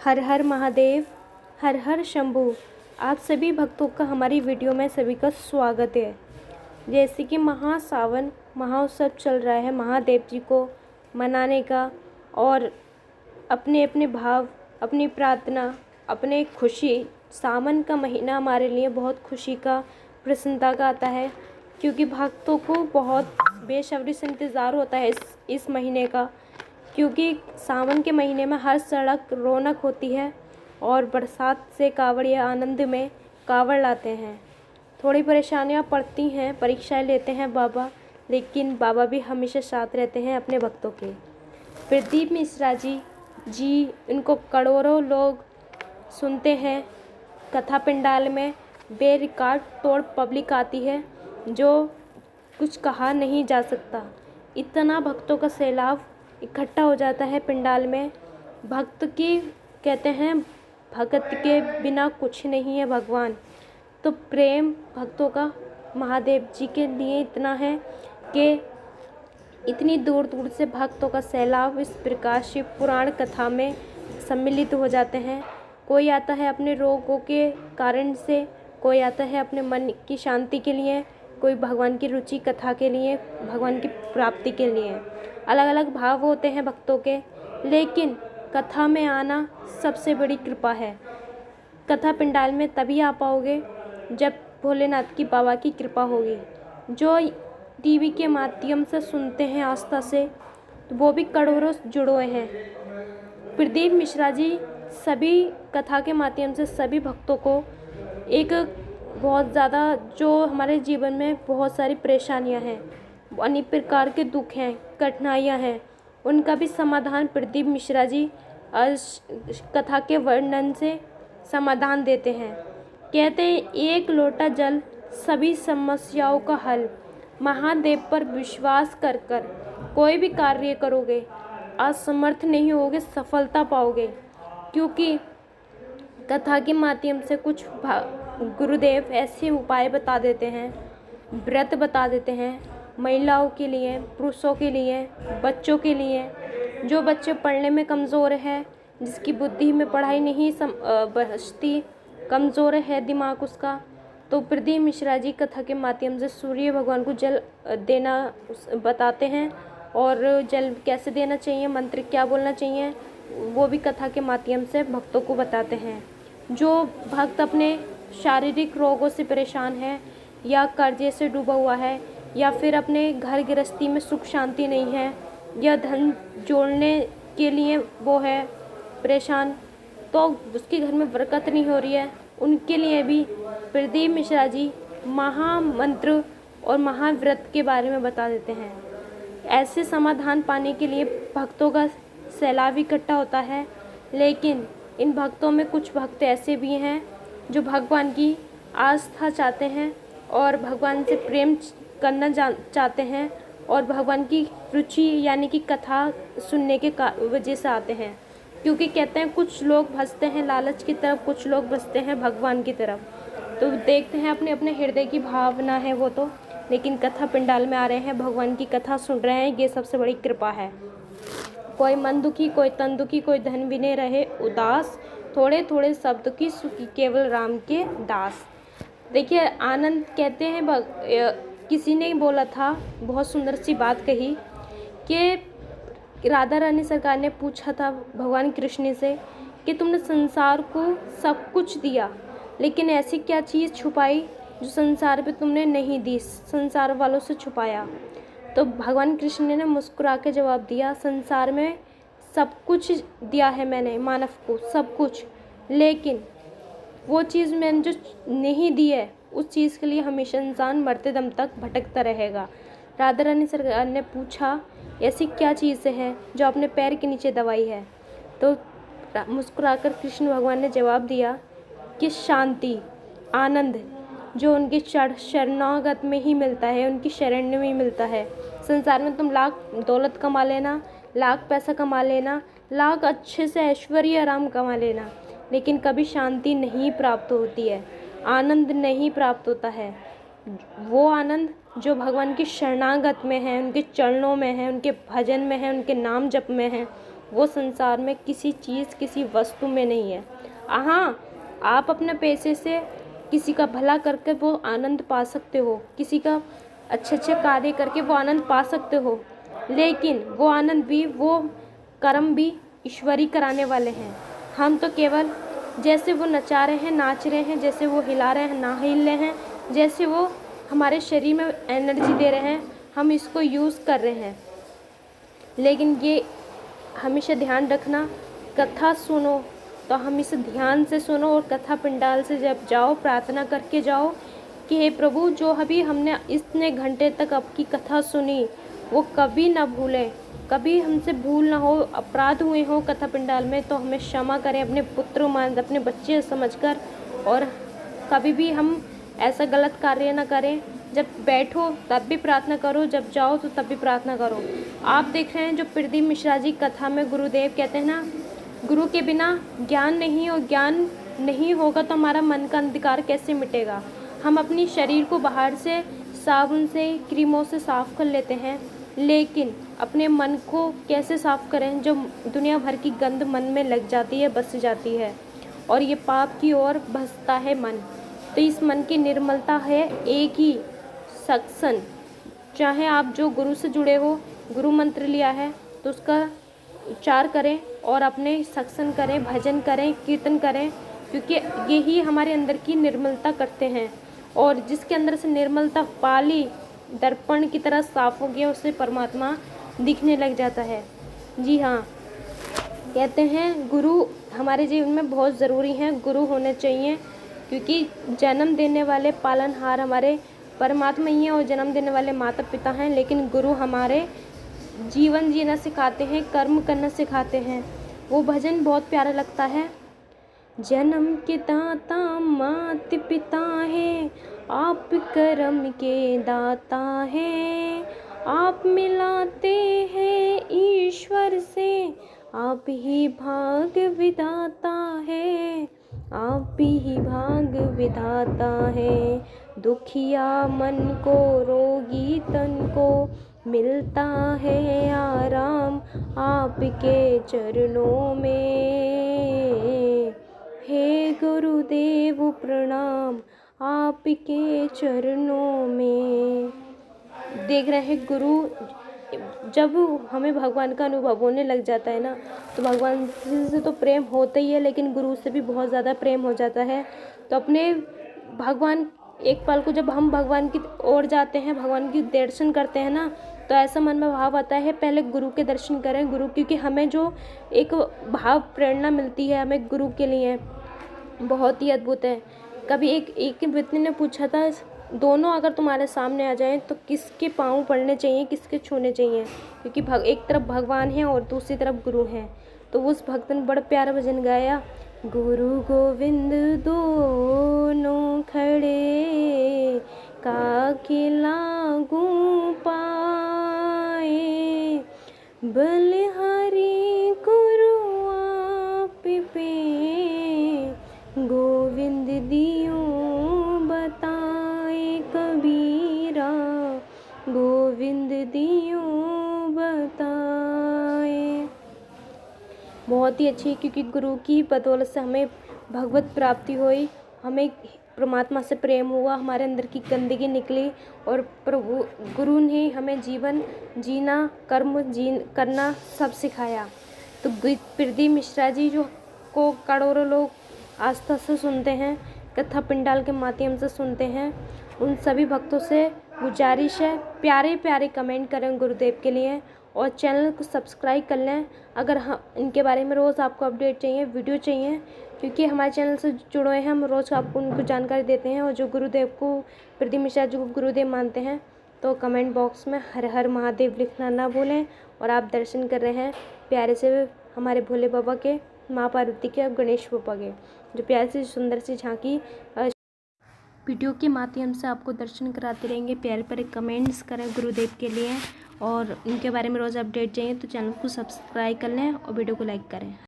हर हर महादेव, हर हर शंभू। आप सभी भक्तों का हमारी वीडियो में सभी का स्वागत है। जैसे कि महासावन महोत्सव चल रहा है महादेव जी को मनाने का, और अपने अपने भाव, अपनी प्रार्थना, अपने खुशी। सावन का महीना हमारे लिए बहुत खुशी का, प्रसन्नता का आता है, क्योंकि भक्तों को बहुत बेसब्री से इंतज़ार होता है इस महीने का। क्योंकि सावन के महीने में हर सड़क रौनक होती है और बरसात से कांवड़िया आनंद में कांवड़ लाते हैं। थोड़ी परेशानियां पड़ती हैं, परीक्षाएं लेते हैं बाबा, लेकिन बाबा भी हमेशा साथ रहते हैं अपने भक्तों के। प्रदीप मिश्रा जी इनको करोड़ों लोग सुनते हैं। कथा पंडाल में बेरिकॉर्ड तोड़ पब्लिक आती है, जो कुछ कहा नहीं जा सकता। इतना भक्तों का सैलाब इकट्ठा हो जाता है पंडाल में। भक्त की कहते हैं, भगत के बिना कुछ नहीं है भगवान। तो प्रेम भक्तों का महादेव जी के लिए इतना है कि इतनी दूर दूर से भक्तों का सैलाब इस प्रकार शिव पुराण कथा में सम्मिलित हो जाते हैं। कोई आता है अपने रोगों के कारण से, कोई आता है अपने मन की शांति के लिए, कोई भगवान की रुचि कथा के लिए, भगवान की प्राप्ति के लिए। अलग अलग भाव होते हैं भक्तों के, लेकिन कथा में आना सबसे बड़ी कृपा है। कथा पंडाल में तभी आ पाओगे जब भोलेनाथ की बाबा की कृपा होगी। जो टीवी के माध्यम से सुनते हैं आस्था से, तो वो भी करोड़ों जुड़े हुए हैं। प्रदीप मिश्रा जी सभी कथा के माध्यम से सभी भक्तों को एक बहुत ज़्यादा, जो हमारे जीवन में बहुत सारी परेशानियां हैं, अनेक प्रकार के दुख हैं, कठिनाइयां हैं, उनका भी समाधान प्रदीप मिश्रा जी कथा के वर्णन से समाधान देते हैं। कहते हैं, एक लोटा जल सभी समस्याओं का हल। महादेव पर विश्वास कर कर कोई भी कार्य करोगे, असमर्थ नहीं होगे, सफलता पाओगे। क्योंकि कथा के माध्यम से कुछ गुरुदेव ऐसे उपाय बता देते हैं, व्रत बता देते हैं, महिलाओं के लिए, पुरुषों के लिए, बच्चों के लिए। जो बच्चे पढ़ने में कमज़ोर है, जिसकी बुद्धि में पढ़ाई नहीं बचती, कमज़ोर है दिमाग उसका, तो प्रदीप मिश्रा जी कथा के माध्यम से सूर्य भगवान को जल देना बताते हैं, और जल कैसे देना चाहिए, मंत्र क्या बोलना चाहिए, वो भी कथा के माध्यम से भक्तों को बताते हैं। जो भक्त अपने शारीरिक रोगों से परेशान है, या कर्जे से डूबा हुआ है, या फिर अपने घर गृहस्थी में सुख शांति नहीं है, या धन जोड़ने के लिए वो है परेशान, तो उसके घर में बरकत नहीं हो रही है, उनके लिए भी प्रदीप मिश्रा जी महामंत्र और महाव्रत के बारे में बता देते हैं। ऐसे समाधान पाने के लिए भक्तों का सैलाब इकट्ठा होता है, लेकिन इन भक्तों में कुछ भक्त ऐसे भी हैं जो भगवान की आस्था चाहते हैं और भगवान से प्रेम करना चाहते हैं, और भगवान की रुचि यानी कि कथा सुनने के वजह से आते हैं। क्योंकि कहते हैं, कुछ लोग भजते हैं लालच की तरफ, कुछ लोग भजते हैं भगवान की तरफ। तो देखते हैं, अपने अपने हृदय की भावना है वो तो, लेकिन कथा पंडाल में आ रहे हैं, भगवान की कथा सुन रहे हैं, ये सबसे बड़ी कृपा है। कोई मन दुखी, कोई तन दुखी, कोई धन विनय रहे उदास, थोड़े थोड़े शब्द की सुखी केवल राम के दास। देखिए, आनंद कहते हैं, किसी ने बोला था, बहुत सुंदर सी बात कही कि राधा रानी सरकार ने पूछा था भगवान कृष्ण से कि तुमने संसार को सब कुछ दिया, लेकिन ऐसी क्या चीज़ छुपाई जो संसार पे तुमने नहीं दी, संसार वालों से छुपाया। तो भगवान कृष्ण ने मुस्कुरा के जवाब दिया, संसार में सब कुछ दिया है मैंने मानव को, सब कुछ, लेकिन वो चीज़ मैंने जो नहीं दी है, उस चीज़ के लिए हमेशा इंसान मरते दम तक भटकता रहेगा। राधा रानी सरकार ने पूछा, ऐसी क्या चीज़ है जो अपने पैर के नीचे दबाई है। तो मुस्कुराकर कृष्ण भगवान ने जवाब दिया कि शांति, आनंद, जो उनके शरणागत में ही मिलता है, उनकी शरण में ही मिलता है। संसार में तुम लाख दौलत कमा लेना, लाख पैसा कमा लेना, लाख अच्छे से ऐश्वर्य आराम कमा लेना, लेकिन कभी शांति नहीं प्राप्त होती है, आनंद नहीं प्राप्त होता है। वो आनंद जो भगवान की शरणागत में है, उनके चरणों में है, उनके भजन में है, उनके नाम जप में है, वो संसार में किसी चीज़, किसी वस्तु में नहीं है। हाँ, आप अपने पैसे से किसी का भला करके वो आनंद पा सकते हो, किसी का अच्छे कार्य करके वो आनंद पा सकते हो, लेकिन वो आनंद भी, वो कर्म भी ईश्वर ही कराने वाले हैं। हम तो केवल जैसे वो नचा रहे हैं, नाच रहे हैं, जैसे वो हिला रहे हैं, ना हिल रहे हैं, जैसे वो हमारे शरीर में एनर्जी दे रहे हैं, हम इसको यूज़ कर रहे हैं। लेकिन ये हमेशा ध्यान रखना, कथा सुनो तो हम इसे ध्यान से सुनो, और कथा पंडाल से जब जाओ प्रार्थना करके जाओ कि हे प्रभु, जो अभी हमने इतने घंटे तक आपकी कथा सुनी वो कभी ना भूलें, कभी हमसे भूल ना हो, अपराध हुए हो कथा पंडाल में तो हमें क्षमा करें, अपने पुत्र मान, अपने बच्चे समझकर, और कभी भी हम ऐसा गलत कार्य ना करें। जब बैठो तब भी प्रार्थना करो, जब जाओ तो तब भी प्रार्थना करो। आप देख रहे हैं जो प्रदीप मिश्रा जी कथा में गुरुदेव कहते हैं ना, गुरु के बिना ज्ञान नहीं, और ज्ञान नहीं होगा तो हमारा मन का अंधकार कैसे मिटेगा। हम अपनी शरीर को बाहर से साबुन से, क्रीमों से साफ़ कर लेते हैं, लेकिन अपने मन को कैसे साफ़ करें, जो दुनिया भर की गंद मन में लग जाती है, बस जाती है, और ये पाप की ओर बसता है मन। तो इस मन की निर्मलता है एक ही सत्संग। चाहे आप जो गुरु से जुड़े हो, गुरु मंत्र लिया है तो उसका उच्चार करें और अपने सत्संग करें, भजन करें, कीर्तन करें, क्योंकि यही हमारे अंदर की निर्मलता करते हैं। और जिसके अंदर से निर्मलता पाली दर्पण की तरह साफ हो गया, उससे परमात्मा दिखने लग जाता है। जी हाँ, कहते हैं गुरु हमारे जीवन में बहुत ज़रूरी हैं, गुरु होने चाहिए, क्योंकि जन्म देने वाले पालनहार हमारे परमात्मा ही हैं और जन्म देने वाले माता पिता हैं, लेकिन गुरु हमारे जीवन जीना सिखाते हैं, कर्म करना सिखाते हैं। वो भजन बहुत प्यारा लगता है। जन्म के दाता मात पिता है, आप कर्म के दाता हैं, आप मिलाते हैं ईश्वर से, आप ही भाग विधाता है, आप ही भाग विधाता है। दुखिया मन को, रोगी तन को, मिलता है आराम आपके चरणों में। हे गुरुदेव प्रणाम आपके चरणों में। देख रहे हैं गुरु, जब हमें भगवान का अनुभव होने लग जाता है ना, तो भगवान से तो प्रेम होता ही है, लेकिन गुरु से भी बहुत ज़्यादा प्रेम हो जाता है। तो अपने भगवान, एक पल को जब हम भगवान की ओर जाते हैं, भगवान की दर्शन करते हैं ना, तो ऐसा मन में भाव आता है पहले गुरु के दर्शन करें, गुरु, क्योंकि हमें जो एक भाव प्रेरणा मिलती है हमें गुरु के लिए, बहुत ही अद्भुत है। कभी एक व्यक्ति ने पूछा था, दोनों अगर तुम्हारे सामने आ जाएं तो किसके पाँव पड़ने चाहिए, किसके छूने चाहिए, क्योंकि एक तरफ भगवान है और दूसरी तरफ गुरु हैं। तो उस भक्त ने बड़ा प्यारा भजन गाया, गुरु गोविंद दोनों खड़े, काके लागू पाए, बलिहारी गुरु आप पे, गोविंद दियो बताए कबीरा, गोविंद दियो बताए। बहुत ही अच्छी, क्योंकि गुरु की बदौलत से हमें भगवत प्राप्ति हुई, हमें परमात्मा से प्रेम हुआ, हमारे अंदर की गंदगी निकली, और प्रभु गुरु ने हमें जीवन जीना, कर्म करना सब सिखाया। तो प्रदीप मिश्रा जी जो को करोड़ों लोग आस्था से सुनते हैं, कथा पंडाल के माध्यम से सुनते हैं, उन सभी भक्तों से गुजारिश है, प्यारे प्यारे कमेंट करें गुरुदेव के लिए, और चैनल को सब्सक्राइब कर लें अगर इनके बारे में रोज़ आपको अपडेट चाहिए, वीडियो चाहिए, क्योंकि हमारे चैनल से जुड़े हैं, हम रोज़ आपको उनको जानकारी देते हैं। और जो गुरुदेव को, प्रदीप मिश्रा जी को गुरुदेव मानते हैं, तो कमेंट बॉक्स में हर हर महादेव लिखना ना भूलें। और आप दर्शन कर रहे हैं प्यारे से हमारे भोले बाबा के, माँ पार्वती के और गणेश बाबा के, जो प्यारी सी सुंदर सी झांकी वीडियो के माध्यम से आपको दर्शन कराते रहेंगे। प्यारे प्यारे कमेंट्स करें गुरुदेव के लिए, और इनके बारे में रोज़ अपडेट चाहिए तो चैनल को सब्सक्राइब कर लें और वीडियो को लाइक करें।